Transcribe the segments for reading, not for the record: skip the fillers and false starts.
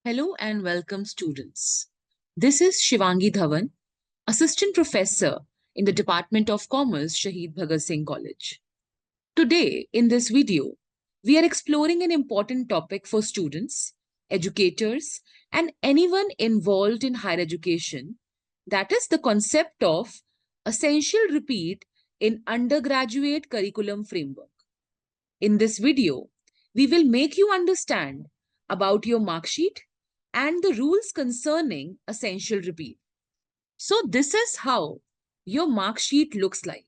Hello and welcome, students. This is Shivangi Dhawan, Assistant Professor in the Department of Commerce, Shaheed Bhagat Singh College. Today, in this video, we are exploring an important topic for students, educators, and anyone involved in higher education, that is the concept of essential repeat in undergraduate curriculum framework. In this video, we will make you understand about your mark sheet and the rules concerning essential repeat. So this is how your mark sheet looks like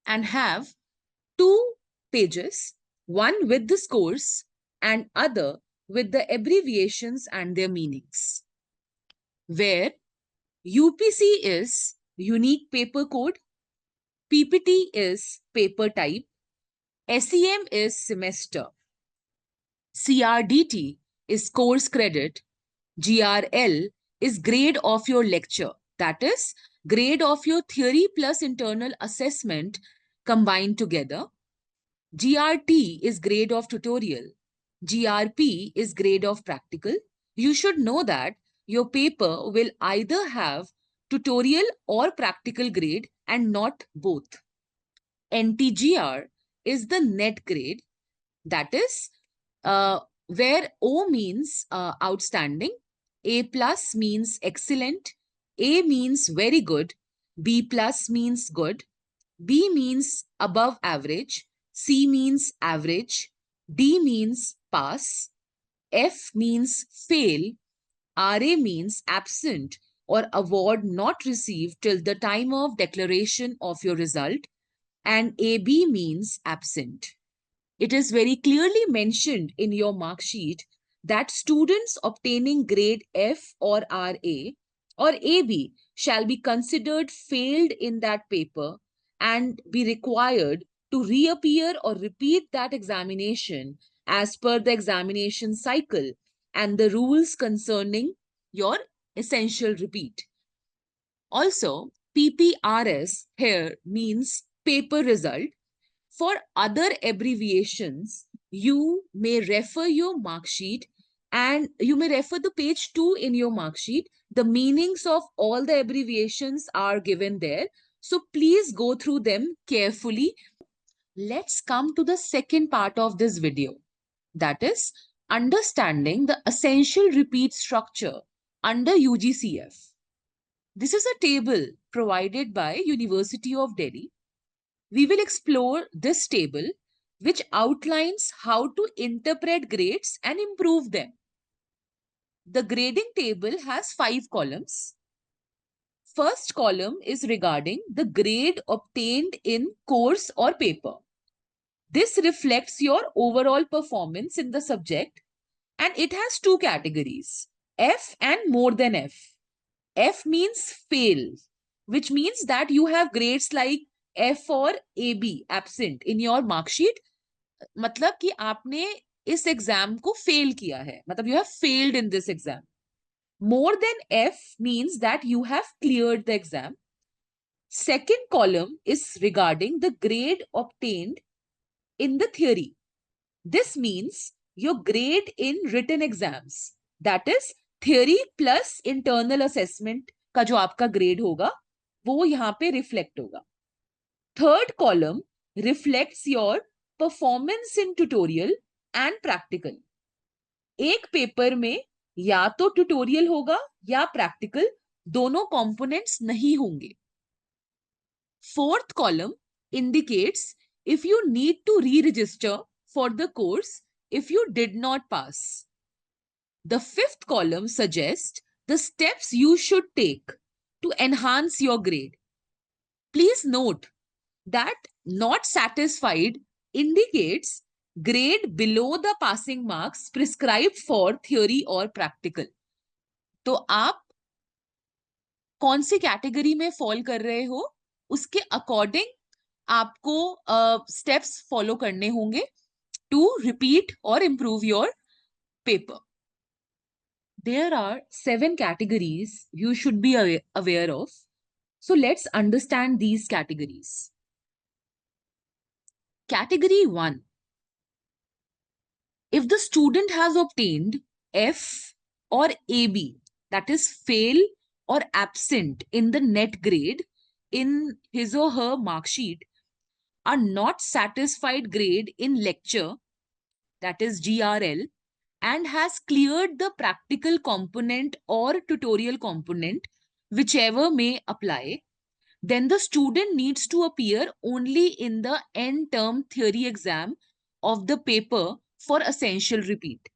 and have two pages, one with the scores and other with the abbreviations and their meanings. Where UPC is unique paper code, PPT is paper type, SEM is semester, CRDT is course credit, GRL is grade of your lecture, that is, grade of your theory plus internal assessment combined together. GRT is grade of tutorial. GRP is grade of practical. You should know that your paper will either have tutorial or practical grade and not both. NTGR is the net grade, that is, where O means outstanding, A plus means excellent, A means very good, B plus means good, B means above average, C means average, D means pass, F means fail, RA means absent or award not received till the time of declaration of your result, and AB means absent. It is very clearly mentioned in your mark sheet that students obtaining grade F or RA or AB shall be considered failed in that paper and be required to reappear or repeat that examination as per the examination cycle and the rules concerning your essential repeat. Also, PPRS here means paper result. For other abbreviations, you may refer your mark sheet and you may refer the page 2 in your mark sheet. The meanings of all the abbreviations are given there. So please go through them carefully. Let's come to the second part of this video. That is understanding the essential repeat structure under UGCF. This is a table provided by University of Delhi. We will explore this table, which outlines how to interpret grades and improve them. The grading table has 5 columns. First column is regarding the grade obtained in course or paper. This reflects your overall performance in the subject, and it has 2 categories, F and more than F. F means fail, which means that you have grades like F or AB absent in your mark sheet. मतलब कि आपने इस exam को fail किया है, मतलब you have failed in this exam. More than F means that you have cleared the exam. Second column is regarding the grade obtained in the theory. This means your grade in written exams, that is theory plus internal assessment का जो आपका grade होगा वो यहाँ पे reflect होगा. Third column reflects your performance in tutorial and practical. एक paper में या तो ट्यूटोरियल होगा या प्रैक्टिकल, दोनों कंपोनेंट्स नहीं होंगे. Fourth column indicates if you need to re-register for the course if you did not pass. The fifth column suggests the steps you should take to enhance your grade. Please note that not satisfied indicates grade below the passing marks prescribed for theory or practical. तो आप कौन सी category में fall कर रहे हो उसके according आपको steps follow करने होंगे टू रिपीट और improve your paper. There are 7 categories you should be aware of. So let's understand these categories. Category 1. If the student has obtained F or AB, that is fail or absent in the net grade in his or her mark sheet, are not satisfied grade in lecture, that is GRL, and has cleared the practical component or tutorial component, whichever may apply, then the student needs to appear only in the end term theory exam of the paper for essential repeat.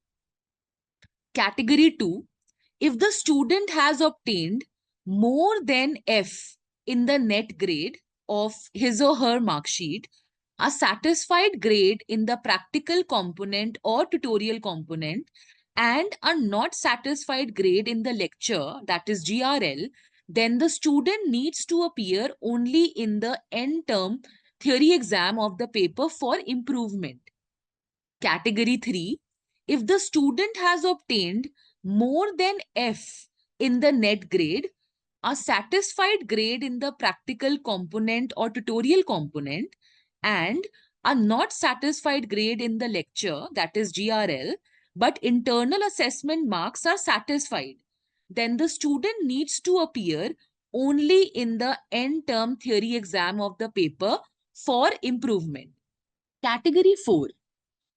Category 2, if the student has obtained more than F in the net grade of his or her mark sheet, a satisfied grade in the practical component or tutorial component, and a not satisfied grade in the lecture, that is GRL, then the student needs to appear only in the end term theory exam of the paper for improvement. Category 3, if the student has obtained more than F in the net grade, a satisfied grade in the practical component or tutorial component, and a not satisfied grade in the lecture, that is GRL, but internal assessment marks are satisfied, then the student needs to appear only in the end term theory exam of the paper for improvement. Category 4,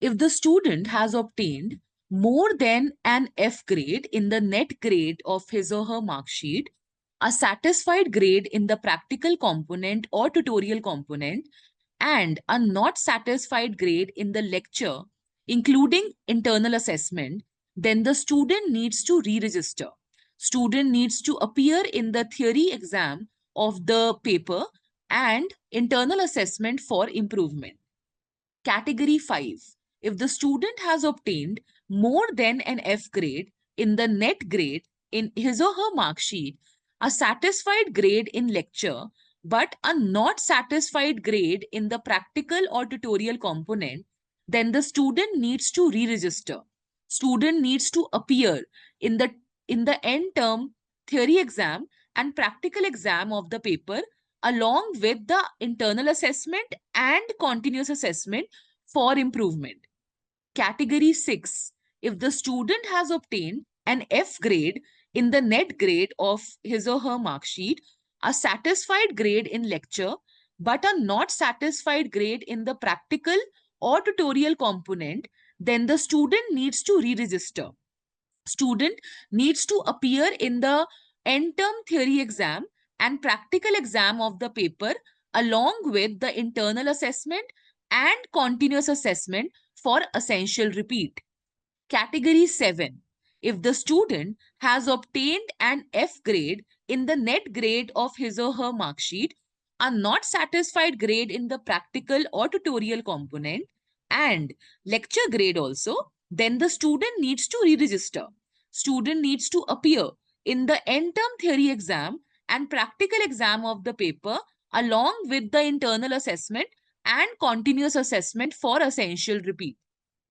if the student has obtained more than an F grade in the net grade of his or her mark sheet, a satisfied grade in the practical component or tutorial component, and a not satisfied grade in the lecture, including internal assessment, then the student needs to re-register. Student needs to appear in the theory exam of the paper and internal assessment for improvement. Category 5, if the student has obtained more than an F grade in the net grade in his or her mark sheet, a satisfied grade in lecture, but a not satisfied grade in the practical or tutorial component, then the student needs to re-register. Student needs to appear in the end term theory exam and practical exam of the paper along with the internal assessment and continuous assessment for improvement. Category 6, if the student has obtained an F grade in the net grade of his or her mark sheet, a satisfied grade in lecture, but a not satisfied grade in the practical or tutorial component, then the student needs to re-register. Student needs to appear in the end term theory exam and practical exam of the paper along with the internal assessment and continuous assessment for essential repeat. Category 7, if the student has obtained an F grade in the net grade of his or her mark sheet, a not satisfied grade in the practical or tutorial component, and lecture grade also, then the student needs to re-register. Student needs to appear in the end term theory exam and practical exam of the paper along with the internal assessment and continuous assessment for essential repeat.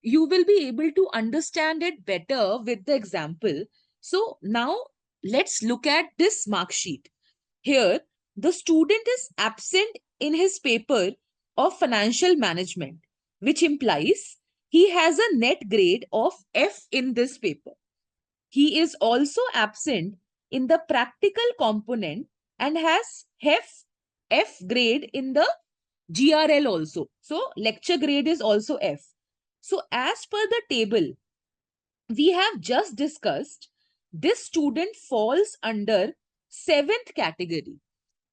You will be able to understand it better with the example. So now let's look at this mark sheet. Here, the student is absent in his paper of financial management, which implies he has a net grade of F in this paper. He is also absent in the practical component and has F grade in the GRL also. So lecture grade is also F. So as per the table we have just discussed, this student falls under 7th category,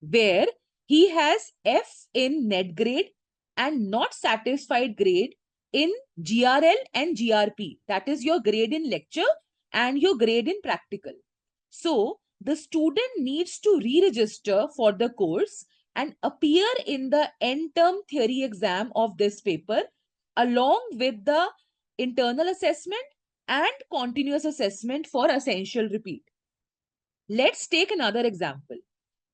where he has F in net grade and not satisfied grade in GRL and GRP. That is your grade in lecture and your grade in practical. So the student needs to re-register for the course and appear in the end term theory exam of this paper along with the internal assessment and continuous assessment for essential repeat. Let's take another example.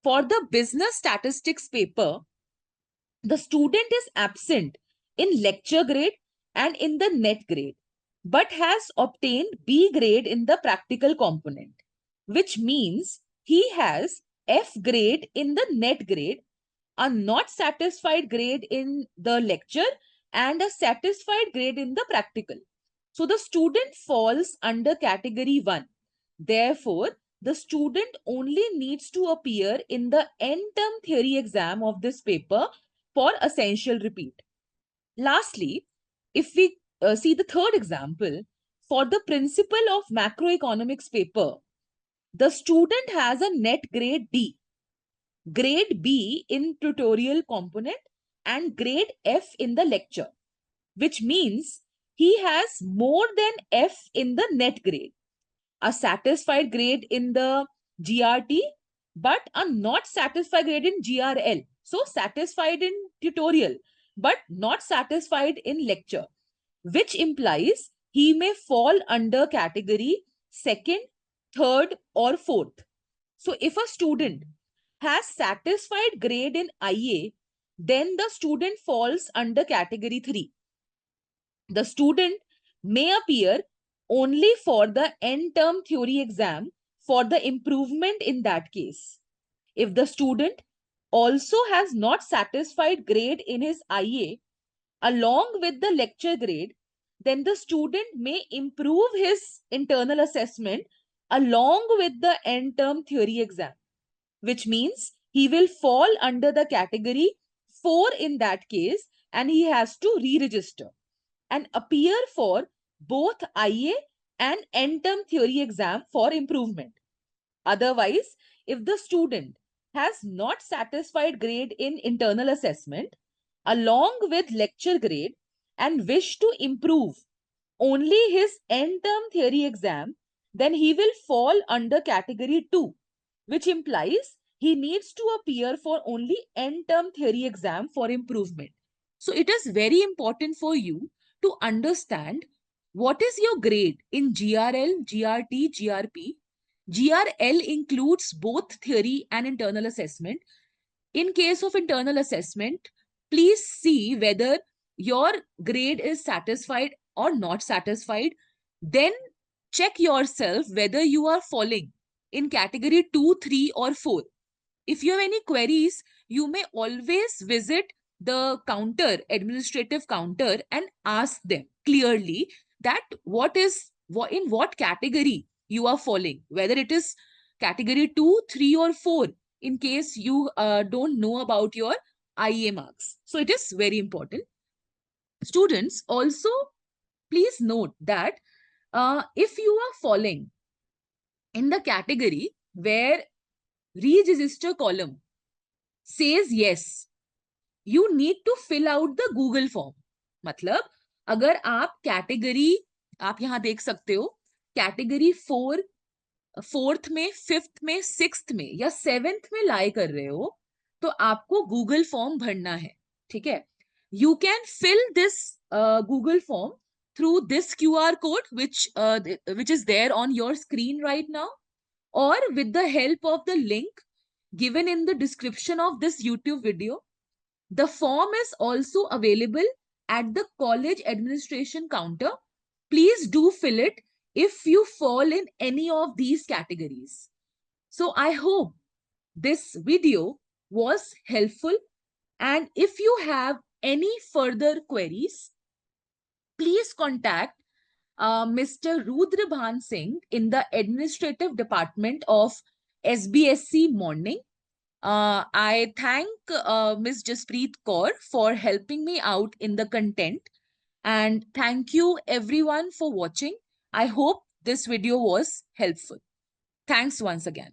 For the business statistics paper, the student is absent in lecture grade and in the net grade, but has obtained B grade in the practical component, which means he has F grade in the net grade, a not satisfied grade in the lecture, and a satisfied grade in the practical. So the student falls under category 1, Therefore, the student only needs to appear in the end-term theory exam of this paper for essential repeat. Lastly, if we see the third example, for the principle of macroeconomics paper, the student has a net grade D, grade B in tutorial component, and grade F in the lecture, which means he has more than F in the net grade, a satisfied grade in the GRT, but a not satisfied grade in GRL. So satisfied in tutorial, but not satisfied in lecture, which implies he may fall under category second, third, or fourth. So if a student has satisfied grade in IA, then the student falls under category 3. The student may appear only for the end term theory exam for the improvement in that case. If the student also has not satisfied grade in his IA along with the lecture grade, then the student may improve his internal assessment along with the end term theory exam, which means he will fall under the category 4 in that case, and he has to re-register and appear for both IA and end term theory exam for improvement. Otherwise, if the student has not satisfied grade in internal assessment along with lecture grade and wish to improve only his end term theory exam, then he will fall under category 2, which implies he needs to appear for only end term theory exam for improvement. So it is very important for you to understand what is your grade in GRL, GRT, GRP. GRL includes both theory and internal assessment. In case of internal assessment, please see whether your grade is satisfied or not satisfied. Then check yourself whether you are falling in category 2, 3, or 4. If you have any queries, you may always visit the counter, administrative counter, and ask them clearly that in what category you are falling, whether it is category 2, 3, or 4, in case you don't know about your IA marks. So it is very important. Students, also please note that if you are falling in the category where re-register column says yes, you need to fill out the Google form. मतलब अगर आप category, आप यहां देख सकते हो category 4, fourth में, fifth में, सिक्स्थ में या सेवेंथ में लाई कर रहे हो, तो आपको गूगल फॉर्म भरना है. ठीक है. You can fill this Google form through this QR code which is there on your screen right now, or with the help of the link given in the description of this YouTube video. The form is also available at the college administration counter. Please do fill it if you fall in any of these categories. So I hope this video was helpful, and if you have any further queries, please contact Mr. Rudra Singh in the administrative department of SBSc Morning. I thank Ms. Jaspreet Kaur for helping me out in the content. And thank you everyone for watching. I hope this video was helpful. Thanks once again.